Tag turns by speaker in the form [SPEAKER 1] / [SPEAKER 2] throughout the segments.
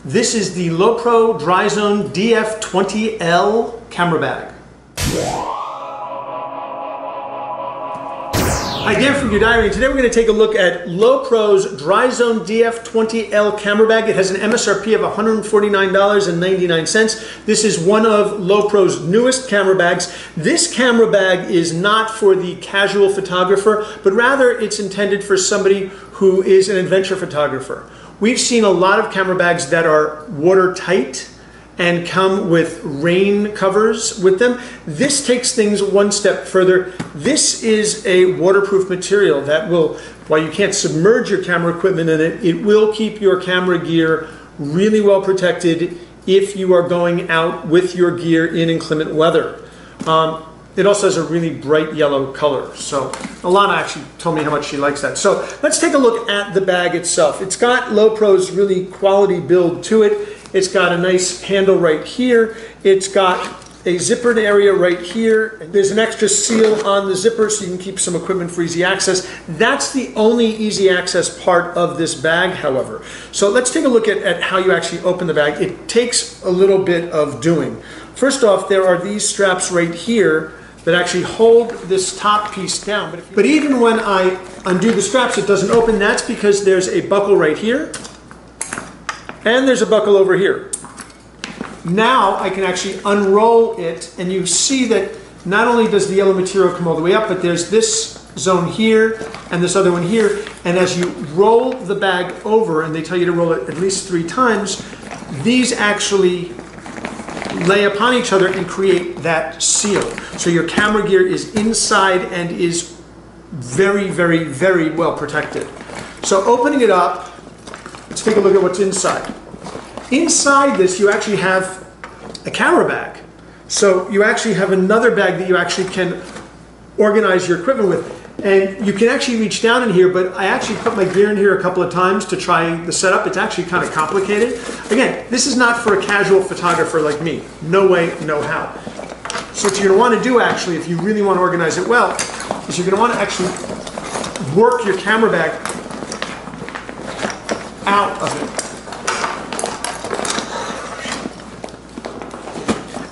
[SPEAKER 1] This is the Lowepro DryZone DF20L camera bag. Hi, Dan from your diary, and today we're going to take a look at Lowepro's DryZone DF20L camera bag. It has an MSRP of $149.99. This is one of Lowepro's newest camera bags. This camera bag is not for the casual photographer, but rather it's intended for somebody who is an adventure photographer. We've seen a lot of camera bags that are watertight and come with rain covers with them. This takes things one step further. This is a waterproof material that will, while you can't submerge your camera equipment in it, it will keep your camera gear really well protected if you are going out with your gear in inclement weather. It also has a really bright yellow color. So Alana actually told me how much she likes that. So let's take a look at the bag itself. It's got Lowepro's really quality build to it. It's got a nice handle right here. It's got a zippered area right here. There's an extra seal on the zipper so you can keep some equipment for easy access. That's the only easy access part of this bag, however. So let's take a look at how you actually open the bag. It takes a little bit of doing. First off, there are these straps right here that actually hold this top piece down. But even when I undo the straps, it doesn't open. That's because there's a buckle right here, and there's a buckle over here. Now I can actually unroll it, and you see that not only does the yellow material come all the way up, but there's this zone here and this other one here. And as you roll the bag over, and they tell you to roll it at least 3 times, these actually lay upon each other and create that seal. So your camera gear is inside and is very, very, very well protected. So opening it up, let's take a look at what's inside. Inside this, you actually have a camera bag. So you actually have another bag that you actually can organize your equipment with. And you can actually reach down in here, but I actually put my gear in here a couple of times to try the setup. It's actually kind of complicated. Again, this is not for a casual photographer like me. No way, no how. So what you're going to want to do actually, if you really want to organize it well, is you're going to want to actually work your camera bag out of it.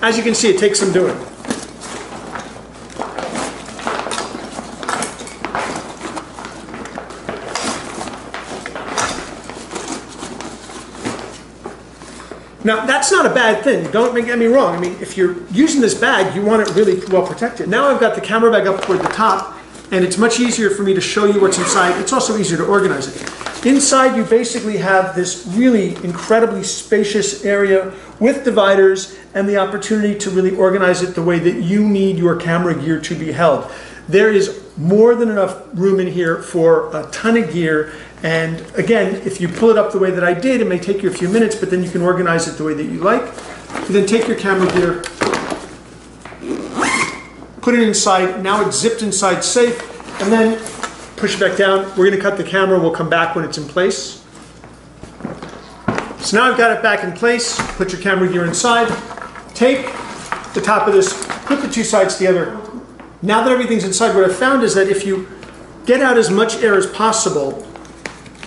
[SPEAKER 1] As you can see, it takes some doing. Now, that's not a bad thing. Don't get me wrong. I mean, if you're using this bag, you want it really well protected. Now I've got the camera bag up toward the top, and it's much easier for me to show you what's inside. It's also easier to organize it. Inside, you basically have this really incredibly spacious area with dividers and the opportunity to really organize it the way that you need your camera gear to be held. There is more than enough room in here for a ton of gear. And again, if you pull it up the way that I did, it may take you a few minutes, but then you can organize it the way that you like. You then take your camera gear, put it inside. Now it's zipped inside safe, and then push it back down. We're going to cut the camera. We'll come back when it's in place. So now I've got it back in place. Put your camera gear inside. Take the top of this, put the 2 sides together. Now that everything's inside, what I've found is that if you get out as much air as possible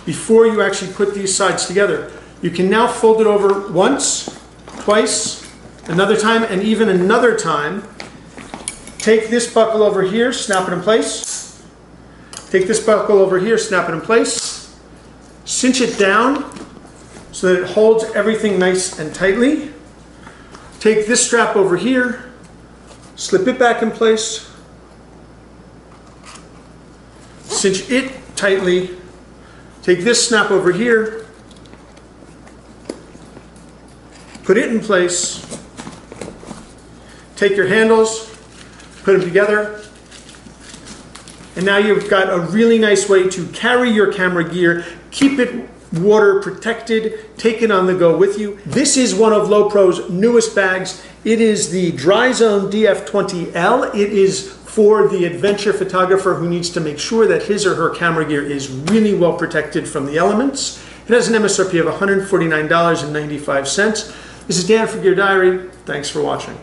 [SPEAKER 1] before you actually put these sides together, you can now fold it over once, twice, another time, and even another time. Take this buckle over here, snap it in place. Take this buckle over here, snap it in place. Cinch it down so that it holds everything nice and tightly. Take this strap over here, slip it back in place. Cinch it tightly. Take this snap over here, put it in place, take your handles, put them together, and now you've got a really nice way to carry your camera gear, keep it water protected, take it on the go with you. This is one of Lowepro's newest bags. It is the DryZone DF20L. It is for the adventure photographer who needs to make sure that his or her camera gear is really well protected from the elements. It has an MSRP of $149.95. This is Dan from Gear Diary. Thanks for watching.